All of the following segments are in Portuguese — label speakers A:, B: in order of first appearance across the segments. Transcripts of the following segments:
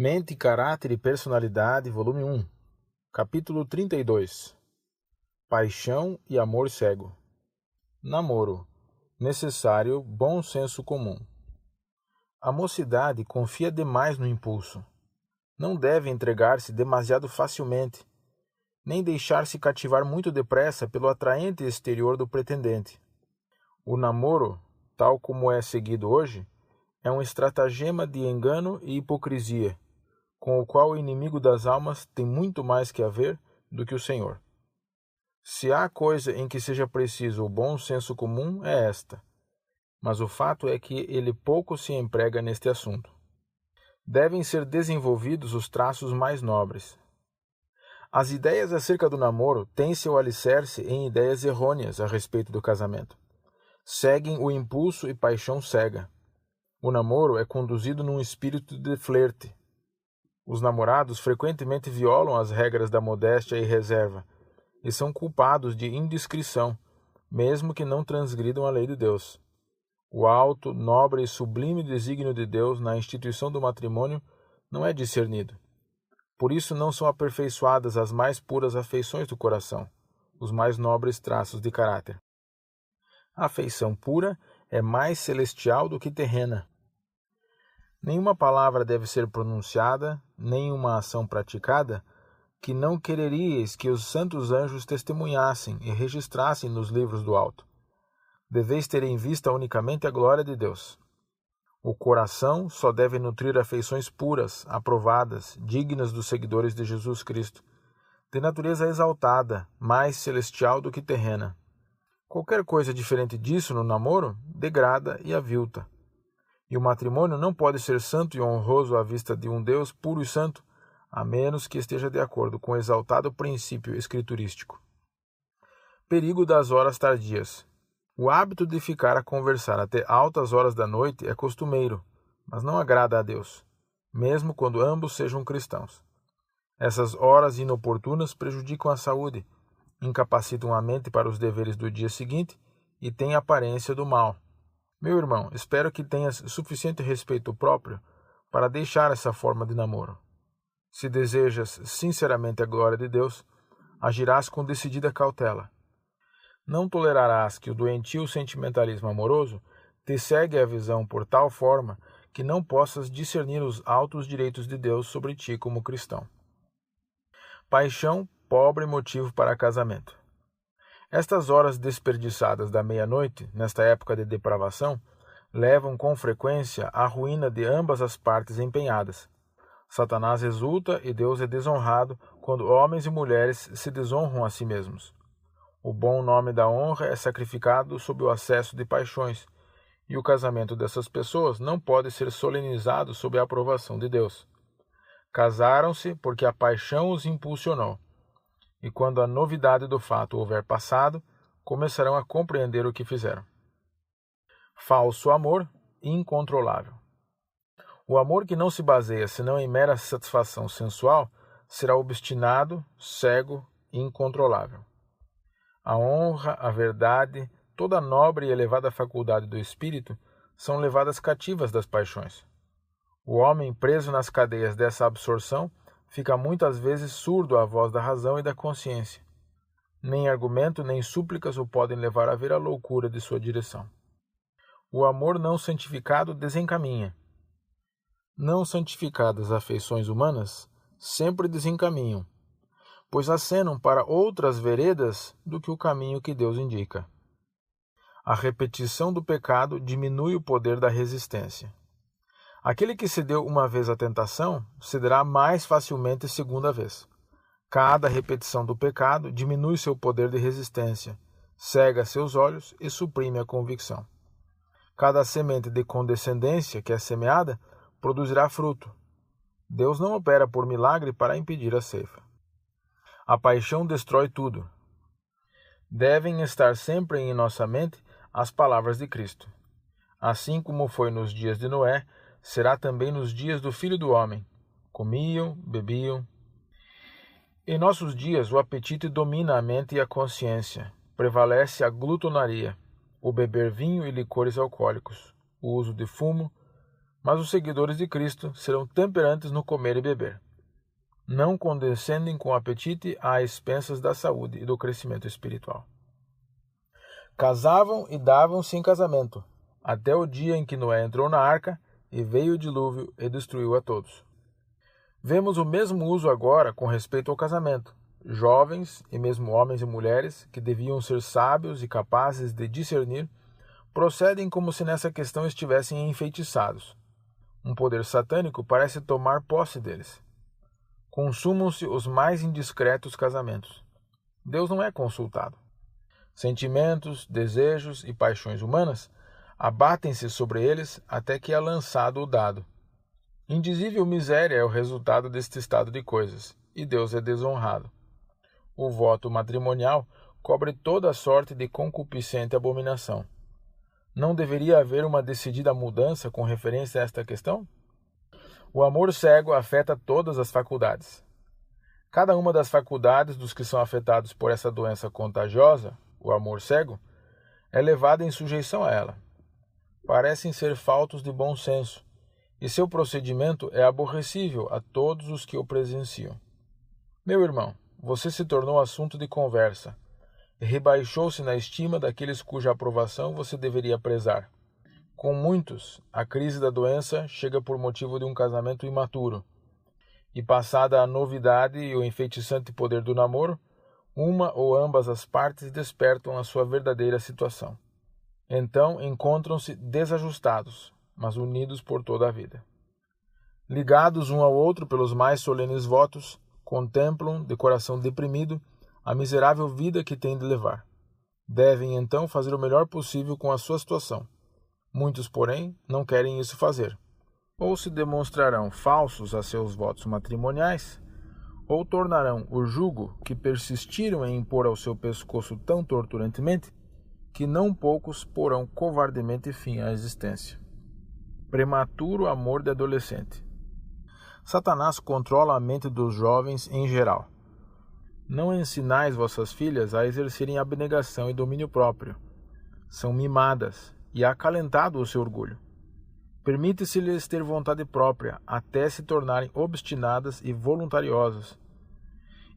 A: Mente, Caráter e Personalidade, volume 1, capítulo 32. Paixão e amor cego. Namoro. Necessário bom senso comum. A mocidade confia demais no impulso. Não deve entregar-se demasiado facilmente, nem deixar-se cativar muito depressa pelo atraente exterior do pretendente. O namoro, tal como é seguido hoje, é um estratagema de engano e hipocrisia, com o qual o inimigo das almas tem muito mais que a ver do que o Senhor. Se há coisa em que seja preciso o bom senso comum, é esta, mas o fato é que ele pouco se emprega neste assunto. Devem ser desenvolvidos os traços mais nobres. As ideias acerca do namoro têm seu alicerce em ideias errôneas a respeito do casamento. Seguem o impulso e paixão cega. O namoro é conduzido num espírito de flerte. Os namorados frequentemente violam as regras da modéstia e reserva e são culpados de indiscrição, mesmo que não transgridam a lei de Deus. O alto, nobre e sublime desígnio de Deus na instituição do matrimônio não é discernido. Por isso não são aperfeiçoadas as mais puras afeições do coração, os mais nobres traços de caráter. A afeição pura é mais celestial do que terrena. Nenhuma palavra deve ser pronunciada, nem uma ação praticada, que não quereríeis que os santos anjos testemunhassem e registrassem nos livros do alto. Deveis ter em vista unicamente a glória de Deus. O coração só deve nutrir afeições puras, aprovadas, dignas dos seguidores de Jesus Cristo, de natureza exaltada, mais celestial do que terrena. Qualquer coisa diferente disso no namoro degrada e avilta. E o matrimônio não pode ser santo e honroso à vista de um Deus puro e santo, a menos que esteja de acordo com o exaltado princípio escriturístico. Perigo das horas tardias. O hábito de ficar a conversar até altas horas da noite é costumeiro, mas não agrada a Deus, mesmo quando ambos sejam cristãos. Essas horas inoportunas prejudicam a saúde, incapacitam a mente para os deveres do dia seguinte e têm a aparência do mal. Meu irmão, espero que tenhas suficiente respeito próprio para deixar essa forma de namoro. Se desejas sinceramente a glória de Deus, agirás com decidida cautela. Não tolerarás que o doentio sentimentalismo amoroso te cegue a visão por tal forma que não possas discernir os altos direitos de Deus sobre ti como cristão. Paixão, pobre motivo para casamento. Estas horas desperdiçadas da meia-noite, nesta época de depravação, levam com frequência à ruína de ambas as partes empenhadas. Satanás exulta e Deus é desonrado quando homens e mulheres se desonram a si mesmos. O bom nome da honra é sacrificado sob o acesso de paixões, e o casamento dessas pessoas não pode ser solenizado sob a aprovação de Deus. Casaram-se porque a paixão os impulsionou. E quando a novidade do fato houver passado, começarão a compreender o que fizeram. Falso amor, incontrolável. O amor que não se baseia senão em mera satisfação sensual será obstinado, cego e incontrolável. A honra, a verdade, toda a nobre e elevada faculdade do espírito são levadas cativas das paixões. O homem preso nas cadeias dessa absorção fica muitas vezes surdo à voz da razão e da consciência. Nem argumento nem súplicas o podem levar a ver a loucura de sua direção. O amor não santificado desencaminha. Não santificadas afeições humanas sempre desencaminham, pois acenam para outras veredas do que o caminho que Deus indica. A repetição do pecado diminui o poder da resistência. Aquele que cedeu uma vez à tentação, cederá mais facilmente segunda vez. Cada repetição do pecado diminui seu poder de resistência, cega seus olhos e suprime a convicção. Cada semente de condescendência que é semeada produzirá fruto. Deus não opera por milagre para impedir a ceifa. A paixão destrói tudo. Devem estar sempre em nossa mente as palavras de Cristo. Assim como foi nos dias de Noé, será também nos dias do Filho do Homem. Comiam, bebiam. Em nossos dias, o apetite domina a mente e a consciência. Prevalece a glutonaria, o beber vinho e licores alcoólicos, o uso de fumo, Mas os seguidores de Cristo serão temperantes no comer e beber. Não condescendem com apetite às expensas da saúde e do crescimento espiritual. Casavam e davam-se em casamento, até o dia em que Noé entrou na arca e veio o dilúvio e destruiu a todos. Vemos o mesmo uso agora com respeito ao casamento. Jovens e mesmo homens e mulheres, que deviam ser sábios e capazes de discernir, procedem como se nessa questão estivessem enfeitiçados. Um poder satânico parece tomar posse deles. Consumam-se os mais indiscretos casamentos. Deus não é consultado. Sentimentos, desejos e paixões humanas abatem-se sobre eles até que é lançado o dado. Indizível miséria é o resultado deste estado de coisas, e Deus é desonrado. O voto matrimonial cobre toda sorte de concupiscente abominação. Não deveria haver uma decidida mudança com referência a esta questão? O amor cego afeta todas as faculdades. Cada uma das faculdades dos que são afetados por essa doença contagiosa, o amor cego, é levada em sujeição a ela. Parecem ser faltos de bom senso, e seu procedimento é aborrecível a todos os que o presenciam. Meu irmão, você se tornou assunto de conversa, e rebaixou-se na estima daqueles cuja aprovação você deveria prezar. Com muitos, a crise da doença chega por motivo de um casamento imaturo, e passada a novidade e o enfeitiçante poder do namoro, uma ou ambas as partes despertam a sua verdadeira situação. Então encontram-se desajustados, mas unidos por toda a vida. Ligados um ao outro pelos mais solenes votos, contemplam, de coração deprimido, a miserável vida que têm de levar. Devem então fazer o melhor possível com a sua situação. Muitos, porém, não querem isso fazer. Ou se demonstrarão falsos a seus votos matrimoniais, ou tornarão o jugo que persistiram em impor ao seu pescoço tão torturantemente, que não poucos porão covardemente fim à existência. Prematuro amor de adolescente. Satanás controla a mente dos jovens em geral. Não ensinais vossas filhas a exercerem abnegação e domínio próprio. São mimadas, e há acalentado o seu orgulho. Permite-se-lhes ter vontade própria, até se tornarem obstinadas e voluntariosas,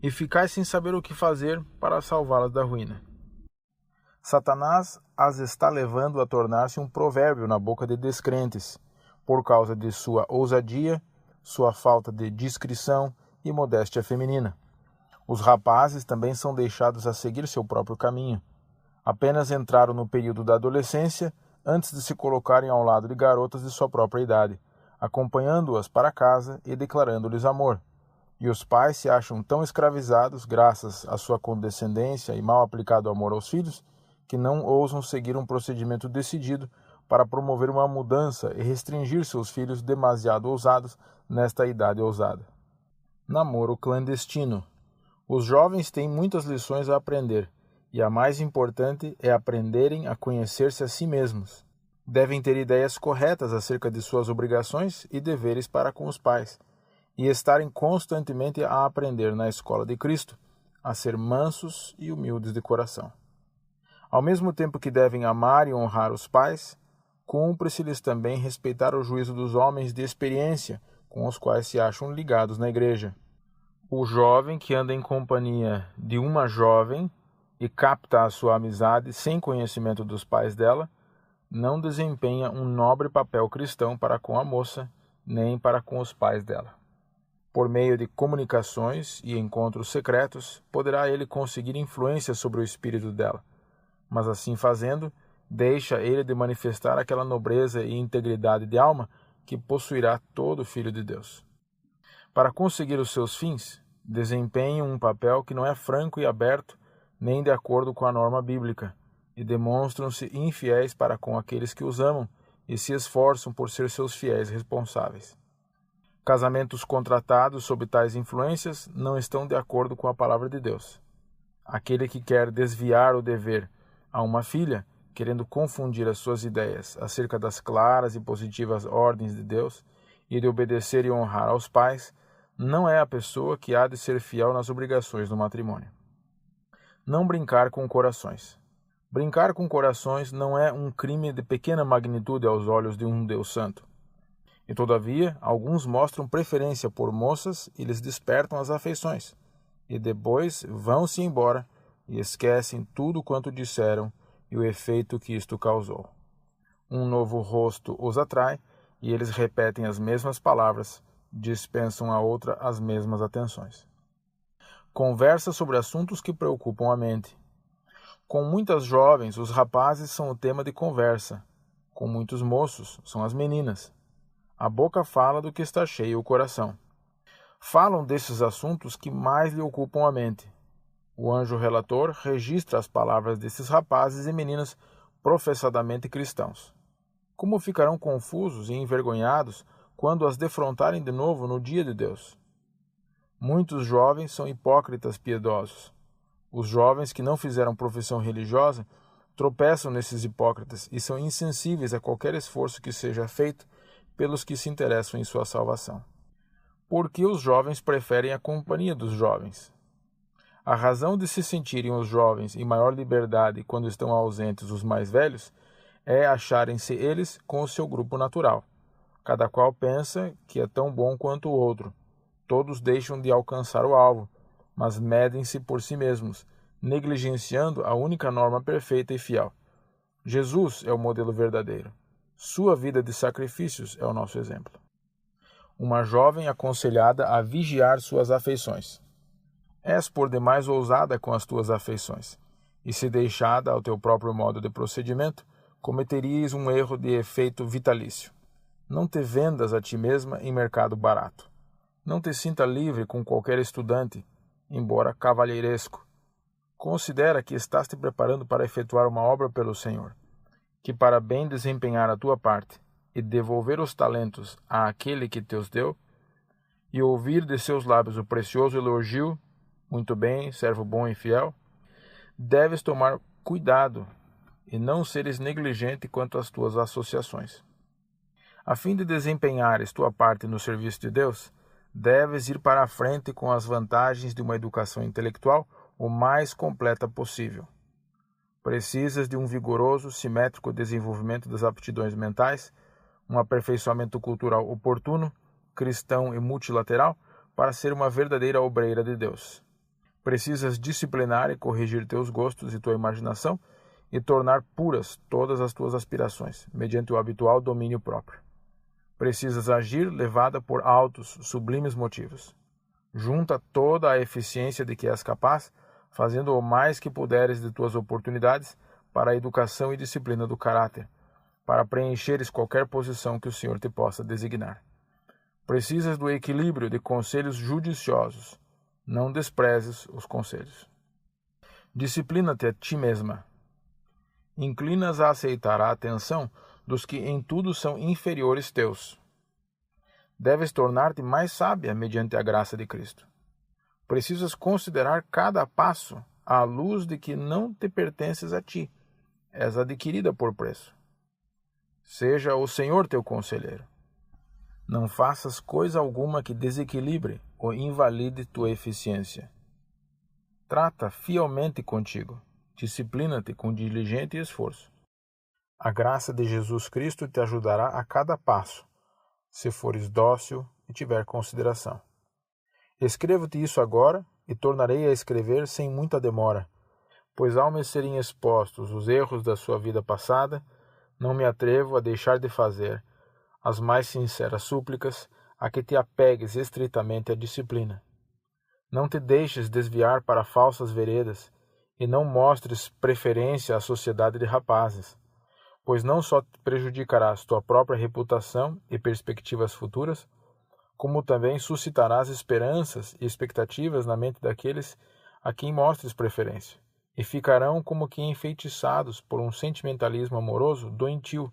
A: e ficais sem saber o que fazer para salvá-las da ruína. Satanás as está levando a tornar-se um provérbio na boca de descrentes, por causa de sua ousadia, sua falta de discrição e modéstia feminina. Os rapazes também são deixados a seguir seu próprio caminho. Apenas entraram no período da adolescência antes de se colocarem ao lado de garotas de sua própria idade, acompanhando-as para casa e declarando-lhes amor. E os pais se acham tão escravizados, graças à sua condescendência e mal aplicado amor aos filhos, que não ousam seguir um procedimento decidido para promover uma mudança e restringir seus filhos demasiado ousados nesta idade ousada. Namoro clandestino. Os jovens têm muitas lições a aprender, e a mais importante é aprenderem a conhecer-se a si mesmos. Devem ter ideias corretas acerca de suas obrigações e deveres para com os pais, e estarem constantemente a aprender na escola de Cristo, a ser mansos e humildes de coração. Ao mesmo tempo que devem amar e honrar os pais, cumpre-se-lhes também respeitar o juízo dos homens de experiência com os quais se acham ligados na igreja. O jovem que anda em companhia de uma jovem e capta a sua amizade sem conhecimento dos pais dela, não desempenha um nobre papel cristão para com a moça, nem para com os pais dela. Por meio de comunicações e encontros secretos, poderá ele conseguir influência sobre o espírito dela, mas assim fazendo, deixa ele de manifestar aquela nobreza e integridade de alma que possuirá todo filho de Deus. Para conseguir os seus fins, desempenham um papel que não é franco e aberto, nem de acordo com a norma bíblica, e demonstram-se infiéis para com aqueles que os amam e se esforçam por ser seus fiéis responsáveis. Casamentos contratados sob tais influências não estão de acordo com a palavra de Deus. Aquele que quer desviar o dever a uma filha, querendo confundir as suas ideias acerca das claras e positivas ordens de Deus e de obedecer e honrar aos pais, não é a pessoa que há de ser fiel nas obrigações do matrimônio. Não brincar com corações. Brincar com corações não é um crime de pequena magnitude aos olhos de um Deus santo. E todavia, alguns mostram preferência por moças e lhes despertam as afeições, e depois vão-se embora e esquecem tudo quanto disseram e o efeito que isto causou. Um novo rosto os atrai, e eles repetem as mesmas palavras, dispensam a outra as mesmas atenções. Conversa sobre assuntos que preocupam a mente. Com muitas jovens, os rapazes são o tema de conversa. Com muitos moços, são as meninas. A boca fala do que está cheio o coração. Falam desses assuntos que mais lhe ocupam a mente. O anjo relator registra as palavras desses rapazes e meninas professadamente cristãos. Como ficarão confusos e envergonhados quando as defrontarem de novo no dia de Deus? Muitos jovens são hipócritas piedosos. Os jovens que não fizeram profissão religiosa tropeçam nesses hipócritas e são insensíveis a qualquer esforço que seja feito pelos que se interessam em sua salvação. Porque os jovens preferem a companhia dos jovens. A razão de se sentirem os jovens em maior liberdade quando estão ausentes os mais velhos é acharem-se eles com o seu grupo natural. Cada qual pensa que é tão bom quanto o outro. Todos deixam de alcançar o alvo, mas medem-se por si mesmos, negligenciando a única norma perfeita e fiel. Jesus é o modelo verdadeiro. Sua vida de sacrifícios é o nosso exemplo. Uma jovem aconselhada a vigiar suas afeições. És por demais ousada com as tuas afeições, e se deixada ao teu próprio modo de procedimento, cometerias um erro de efeito vitalício. Não te vendas a ti mesma em mercado barato. Não te sinta livre com qualquer estudante, embora cavalheiresco. Considera que estás te preparando para efetuar uma obra pelo Senhor, que para bem desempenhar a tua parte e devolver os talentos àquele que te os deu, e ouvir de seus lábios o precioso elogio, muito bem, servo bom e fiel, deves tomar cuidado e não seres negligente quanto às tuas associações. A fim de desempenhares tua parte no serviço de Deus, deves ir para a frente com as vantagens de uma educação intelectual o mais completa possível. Precisas de um vigoroso, simétrico desenvolvimento das aptidões mentais, um aperfeiçoamento cultural oportuno, cristão e multilateral, para ser uma verdadeira obreira de Deus. Precisas disciplinar e corrigir teus gostos e tua imaginação e tornar puras todas as tuas aspirações, mediante o habitual domínio próprio. Precisas agir levada por altos, sublimes motivos. Junta toda a eficiência de que és capaz, fazendo o mais que puderes de tuas oportunidades para a educação e disciplina do caráter, para preencheres qualquer posição que o Senhor te possa designar. Precisas do equilíbrio de conselhos judiciosos. Não desprezes os conselhos. Disciplina-te a ti mesma. Inclinas a aceitar a atenção dos que em tudo são inferiores teus. Deves tornar-te mais sábia mediante a graça de Cristo. Precisas considerar cada passo à luz de que não te pertences a ti, és adquirida por preço. Seja o Senhor teu conselheiro. Não faças coisa alguma que desequilibre ou invalide tua eficiência. Trata fielmente contigo. Disciplina-te com diligente esforço. A graça de Jesus Cristo te ajudará a cada passo, se fores dócil e tiver consideração. Escrevo-te isso agora e tornarei a escrever sem muita demora, pois ao me serem expostos os erros da sua vida passada, não me atrevo a deixar de fazer as mais sinceras súplicas a que te apegues estritamente à disciplina. Não te deixes desviar para falsas veredas e não mostres preferência à sociedade de rapazes, pois não só prejudicarás tua própria reputação e perspectivas futuras, como também suscitarás esperanças e expectativas na mente daqueles a quem mostres preferência, e ficarão como que enfeitiçados por um sentimentalismo amoroso doentio,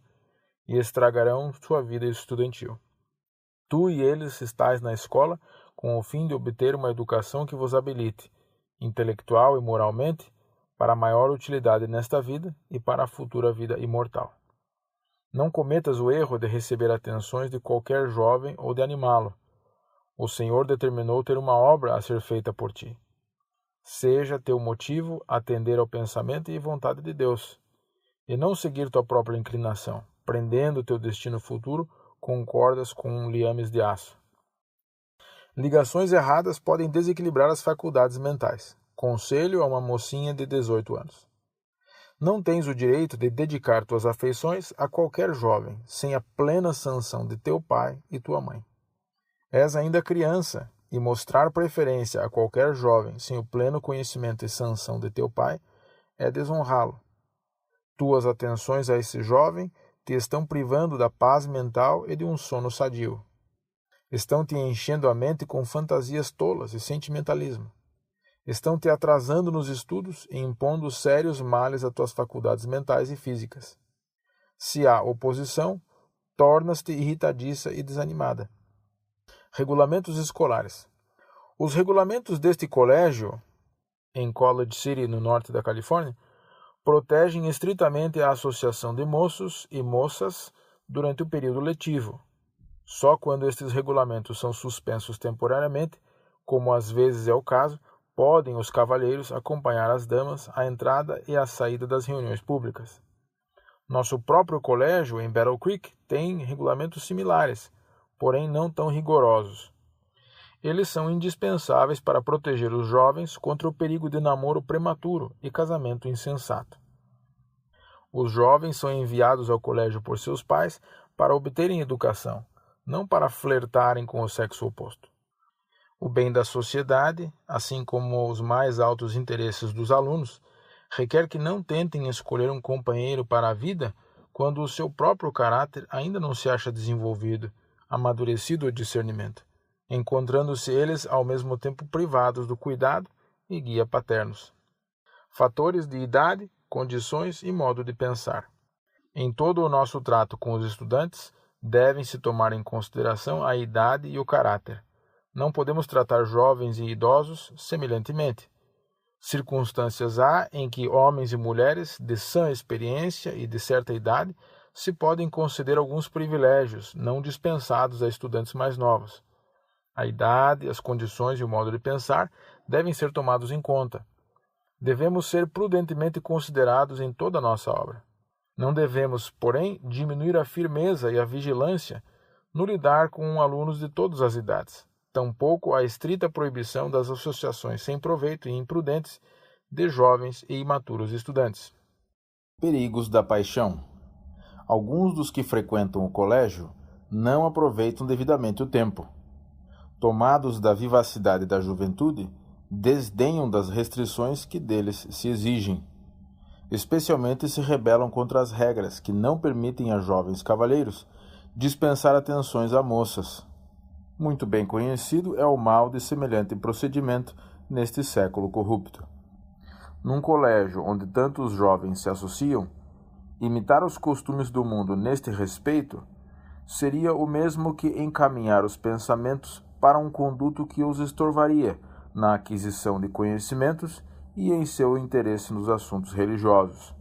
A: e estragarão sua vida estudantil. Tu e eles estais na escola com o fim de obter uma educação que vos habilite, intelectual e moralmente, para a maior utilidade nesta vida e para a futura vida imortal. Não cometas o erro de receber atenções de qualquer jovem ou de animá-lo. O Senhor determinou ter uma obra a ser feita por ti. Seja teu motivo atender ao pensamento e vontade de Deus, e não seguir tua própria inclinação, prendendo teu destino futuro com cordas com liames de aço. Ligações erradas podem desequilibrar as faculdades mentais. Conselho a uma mocinha de 18 anos. Não tens o direito de dedicar tuas afeições a qualquer jovem, sem a plena sanção de teu pai e tua mãe. És ainda criança, e mostrar preferência a qualquer jovem sem o pleno conhecimento e sanção de teu pai é desonrá-lo. Tuas atenções a esse jovem te estão privando da paz mental e de um sono sadio. Estão te enchendo a mente com fantasias tolas e sentimentalismo. Estão te atrasando nos estudos e impondo sérios males a tuas faculdades mentais e físicas. Se há oposição, tornas-te irritadiça e desanimada. Regulamentos escolares. Os regulamentos deste colégio, em College City, no norte da Califórnia, protegem estritamente a associação de moços e moças durante o período letivo. Só quando estes regulamentos são suspensos temporariamente, como às vezes é o caso, podem os cavalheiros acompanhar as damas à entrada e à saída das reuniões públicas. Nosso próprio colégio, em Battle Creek, tem regulamentos similares, porém não tão rigorosos. Eles são indispensáveis para proteger os jovens contra o perigo de namoro prematuro e casamento insensato. Os jovens são enviados ao colégio por seus pais para obterem educação, não para flertarem com o sexo oposto. O bem da sociedade, assim como os mais altos interesses dos alunos, requer que não tentem escolher um companheiro para a vida quando o seu próprio caráter ainda não se acha desenvolvido, amadurecido o discernimento, encontrando-se eles ao mesmo tempo privados do cuidado e guia paternos. Fatores de idade, condições e modo de pensar. Em todo o nosso trato com os estudantes, devem-se tomar em consideração a idade e o caráter. Não podemos tratar jovens e idosos semelhantemente. Circunstâncias há em que homens e mulheres de sã experiência e de certa idade se podem conceder alguns privilégios não dispensados a estudantes mais novos. A idade, as condições e o modo de pensar devem ser tomados em conta. Devemos ser prudentemente considerados em toda a nossa obra. Não devemos, porém, diminuir a firmeza e a vigilância no lidar com alunos de todas as idades. Tampouco a estrita proibição das associações sem proveito e imprudentes de jovens e imaturos estudantes.
B: Perigos da paixão. Alguns dos que frequentam o colégio não aproveitam devidamente o tempo. Tomados da vivacidade da juventude, desdenham das restrições que deles se exigem. Especialmente se rebelam contra as regras que não permitem a jovens cavalheiros dispensar atenções a moças. Muito bem conhecido é o mal de semelhante procedimento neste século corrupto. Num colégio onde tantos jovens se associam, imitar os costumes do mundo neste respeito seria o mesmo que encaminhar os pensamentos para um conduto que os estorvaria na aquisição de conhecimentos e em seu interesse nos assuntos religiosos.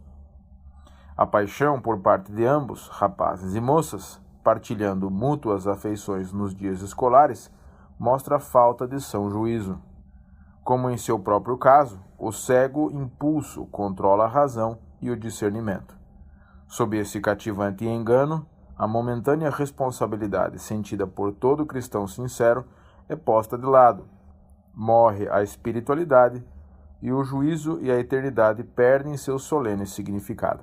B: A paixão por parte de ambos, rapazes e moças, partilhando mútuas afeições nos dias escolares, mostra falta de são juízo. Como em seu próprio caso, o cego impulso controla a razão e o discernimento. Sob esse cativante engano, a momentânea responsabilidade sentida por todo cristão sincero é posta de lado. Morre a espiritualidade e o juízo e a eternidade perdem seu solene significado.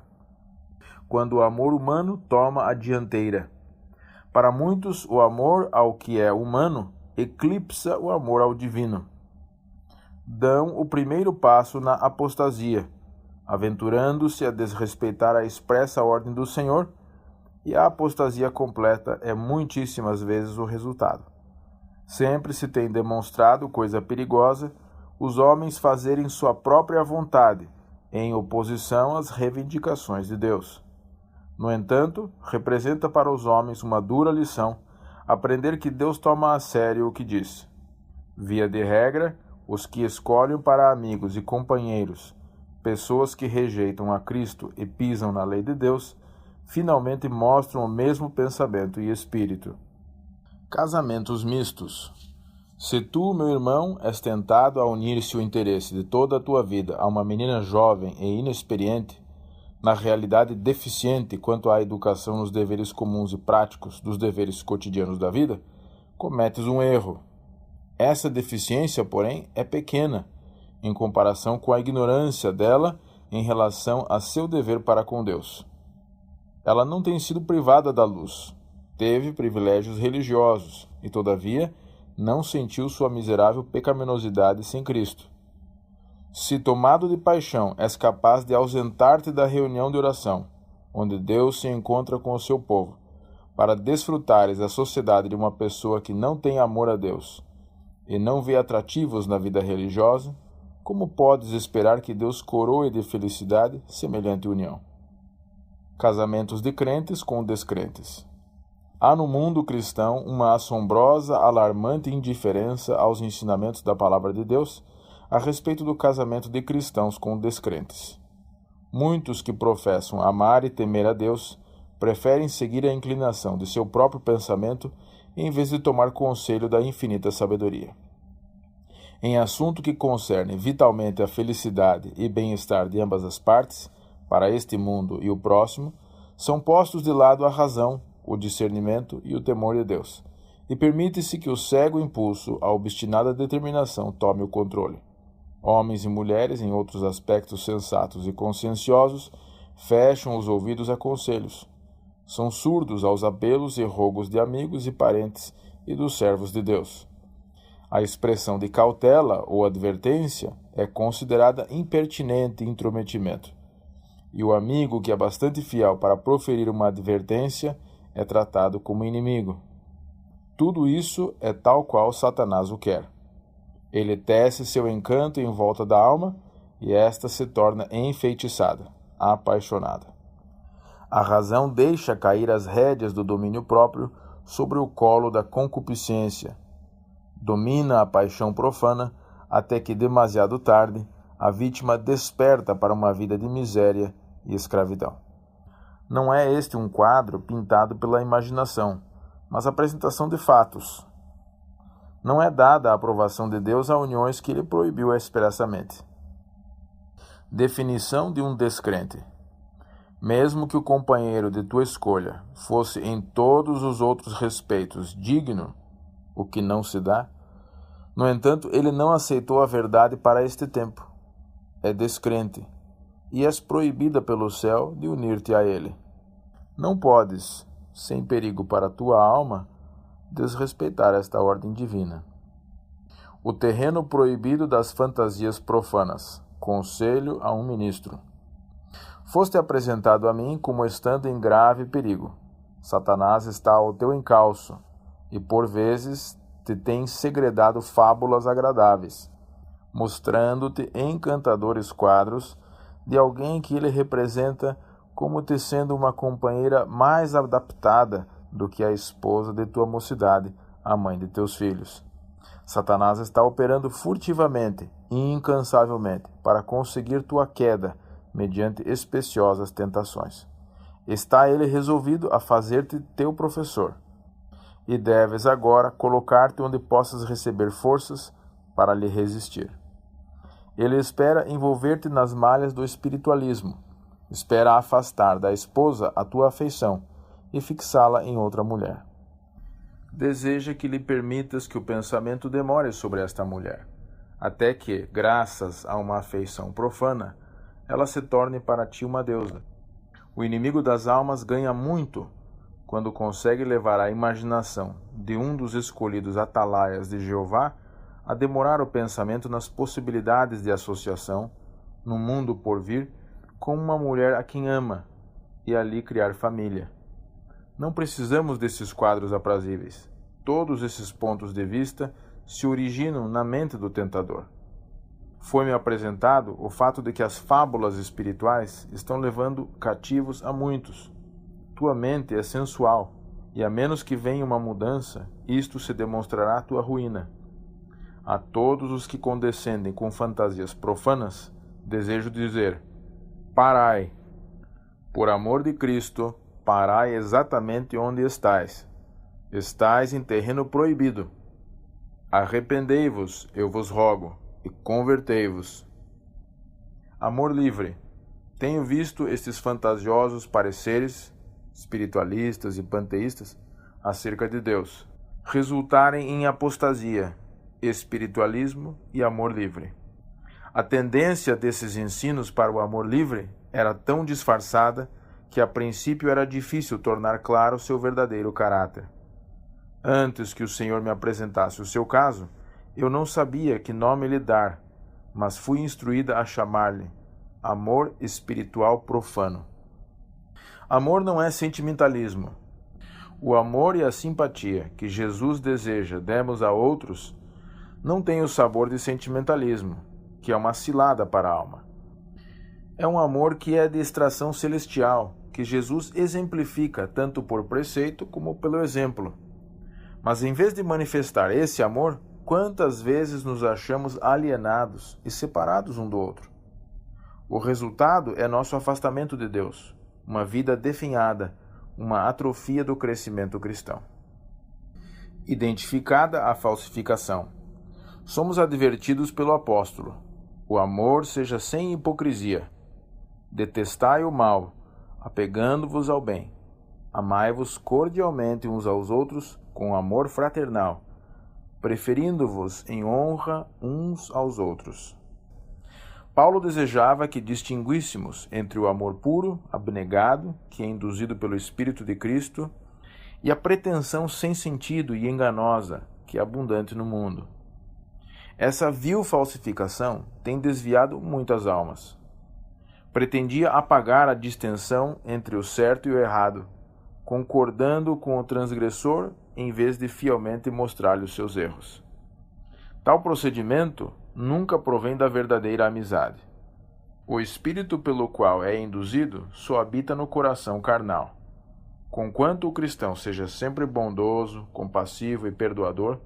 B: Quando o amor humano toma a dianteira. Para muitos, o amor ao que é humano eclipsa o amor ao divino. Dão o primeiro passo na apostasia, aventurando-se a desrespeitar a expressa ordem do Senhor, e a apostasia completa é muitíssimas vezes o resultado. Sempre se tem demonstrado coisa perigosa os homens fazerem sua própria vontade, em oposição às reivindicações de Deus. No entanto, representa para os homens uma dura lição aprender que Deus toma a sério o que diz. Via de regra, os que escolhem para amigos e companheiros pessoas que rejeitam a Cristo e pisam na lei de Deus, finalmente mostram o mesmo pensamento e espírito. Casamentos mistos. Se tu, meu irmão, és tentado a unir-se o interesse de toda a tua vida a uma menina jovem e inexperiente, na realidade deficiente quanto à educação nos deveres comuns e práticos dos deveres cotidianos da vida, cometes um erro. Essa deficiência, porém, é pequena em comparação com a ignorância dela em relação a seu dever para com Deus. Ela não tem sido privada da luz, teve privilégios religiosos e, todavia, não sentiu sua miserável pecaminosidade sem Cristo. Se, tomado de paixão, és capaz de ausentar-te da reunião de oração, onde Deus se encontra com o seu povo, para desfrutares da sociedade de uma pessoa que não tem amor a Deus e não vê atrativos na vida religiosa, como podes esperar que Deus coroe de felicidade semelhante união? Casamentos de crentes com descrentes. Há no mundo cristão uma assombrosa, alarmante indiferença aos ensinamentos da palavra de Deus a respeito do casamento de cristãos com descrentes. Muitos que professam amar e temer a Deus preferem seguir a inclinação de seu próprio pensamento em vez de tomar conselho da infinita sabedoria. Em assunto que concerne vitalmente a felicidade e bem-estar de ambas as partes, para este mundo e o próximo, são postos de lado a razão, o discernimento e o temor de Deus, e permite-se que o cego impulso, a obstinada determinação tome o controle. Homens e mulheres, em outros aspectos sensatos e conscienciosos, fecham os ouvidos a conselhos. São surdos aos apelos e rogos de amigos e parentes e dos servos de Deus. A expressão de cautela ou advertência é considerada impertinente intrometimento, e o amigo que é bastante fiel para proferir uma advertência é tratado como inimigo. Tudo isso é tal qual Satanás o quer. Ele tece seu encanto em volta da alma e esta se torna enfeitiçada, apaixonada. A razão deixa cair as rédeas do domínio próprio sobre o colo da concupiscência. Domina a paixão profana até que, demasiado tarde, a vítima desperta para uma vida de miséria e escravidão. Não é este um quadro pintado pela imaginação, mas apresentação de fatos. Não é dada a aprovação de Deus a uniões que ele proibiu expressamente. Definição de um descrente. Mesmo que o companheiro de tua escolha fosse em todos os outros respeitos digno, o que não se dá, no entanto, ele não aceitou a verdade para este tempo. É descrente, e és proibida pelo céu de unir-te a ele. Não podes, sem perigo para tua alma, desrespeitar esta ordem divina. O terreno proibido das fantasias profanas. Conselho a um ministro. Foste apresentado a mim como estando em grave perigo. Satanás está ao teu encalço, e por vezes te tem segredado fábulas agradáveis, mostrando-te encantadores quadros de alguém que ele representa como te sendo uma companheira mais adaptada do que a esposa de tua mocidade, a mãe de teus filhos. Satanás está operando furtivamente e incansavelmente para conseguir tua queda mediante especiosas tentações. Está ele resolvido a fazer-te teu professor, e deves agora colocar-te onde possas receber forças para lhe resistir. Ele espera envolver-te nas malhas do espiritualismo, espera afastar da esposa a tua afeição e fixá-la em outra mulher. Deseja que lhe permitas que o pensamento demore sobre esta mulher, até que, graças a uma afeição profana, ela se torne para ti uma deusa. O inimigo das almas ganha muito quando consegue levar a imaginação de um dos escolhidos atalaias de Jeová a demorar o pensamento nas possibilidades de associação, no mundo por vir, com uma mulher a quem ama e ali criar família. Não precisamos desses quadros aprazíveis. Todos esses pontos de vista se originam na mente do tentador. Foi-me apresentado o fato de que as fábulas espirituais estão levando cativos a muitos. Tua mente é sensual, e a menos que venha uma mudança, isto se demonstrará tua ruína. A todos os que condescendem com fantasias profanas, desejo dizer: parai! Por amor de Cristo, parai exatamente onde estais. Estais em terreno proibido. Arrependei-vos, eu vos rogo, e convertei-vos. Amor livre. Tenho visto estes fantasiosos pareceres, espiritualistas e panteístas, acerca de Deus, resultarem em apostasia, espiritualismo e amor livre. A tendência desses ensinos para o amor livre era tão disfarçada que a princípio era difícil tornar claro seu verdadeiro caráter. Antes que o Senhor me apresentasse o seu caso, eu não sabia que nome lhe dar, mas fui instruída a chamar-lhe amor espiritual profano. Amor não é sentimentalismo. O amor e a simpatia que Jesus deseja demos a outros não tem o sabor de sentimentalismo, que é uma cilada para a alma. É um amor que é de extração celestial, que Jesus exemplifica tanto por preceito como pelo exemplo. Mas em vez de manifestar esse amor, quantas vezes nos achamos alienados e separados um do outro? O resultado é nosso afastamento de Deus, uma vida definhada, uma atrofia do crescimento cristão. Identificada a falsificação, somos advertidos pelo apóstolo: o amor seja sem hipocrisia. Detestai o mal, apegando-vos ao bem. Amai-vos cordialmente uns aos outros com amor fraternal, preferindo-vos em honra uns aos outros. Paulo desejava que distinguíssemos entre o amor puro, abnegado, que é induzido pelo Espírito de Cristo, e a pretensão sem sentido e enganosa, que é abundante no mundo. Essa vil falsificação tem desviado muitas almas. Pretendia apagar a distinção entre o certo e o errado, concordando com o transgressor em vez de fielmente mostrar-lhe os seus erros. Tal procedimento nunca provém da verdadeira amizade. O espírito pelo qual é induzido só habita no coração carnal. Conquanto o cristão seja sempre bondoso, compassivo e perdoador,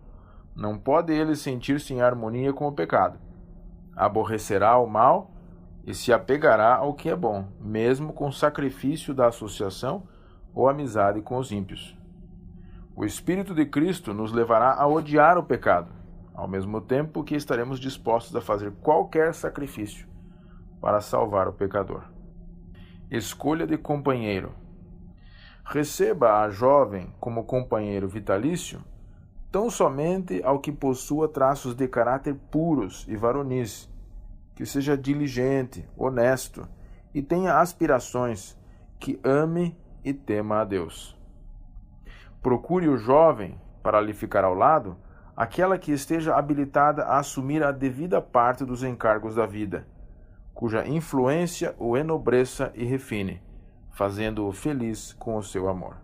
B: não pode ele sentir-se em harmonia com o pecado. Aborrecerá o mal e se apegará ao que é bom, mesmo com sacrifício da associação ou amizade com os ímpios. O Espírito de Cristo nos levará a odiar o pecado, ao mesmo tempo que estaremos dispostos a fazer qualquer sacrifício para salvar o pecador. Escolha de companheiro. Receba a jovem como companheiro vitalício tão somente ao que possua traços de caráter puros e varonis, que seja diligente, honesto e tenha aspirações, que ame e tema a Deus. Procure o jovem, para lhe ficar ao lado, aquela que esteja habilitada a assumir a devida parte dos encargos da vida, cuja influência o enobreça e refine, fazendo-o feliz com o seu amor.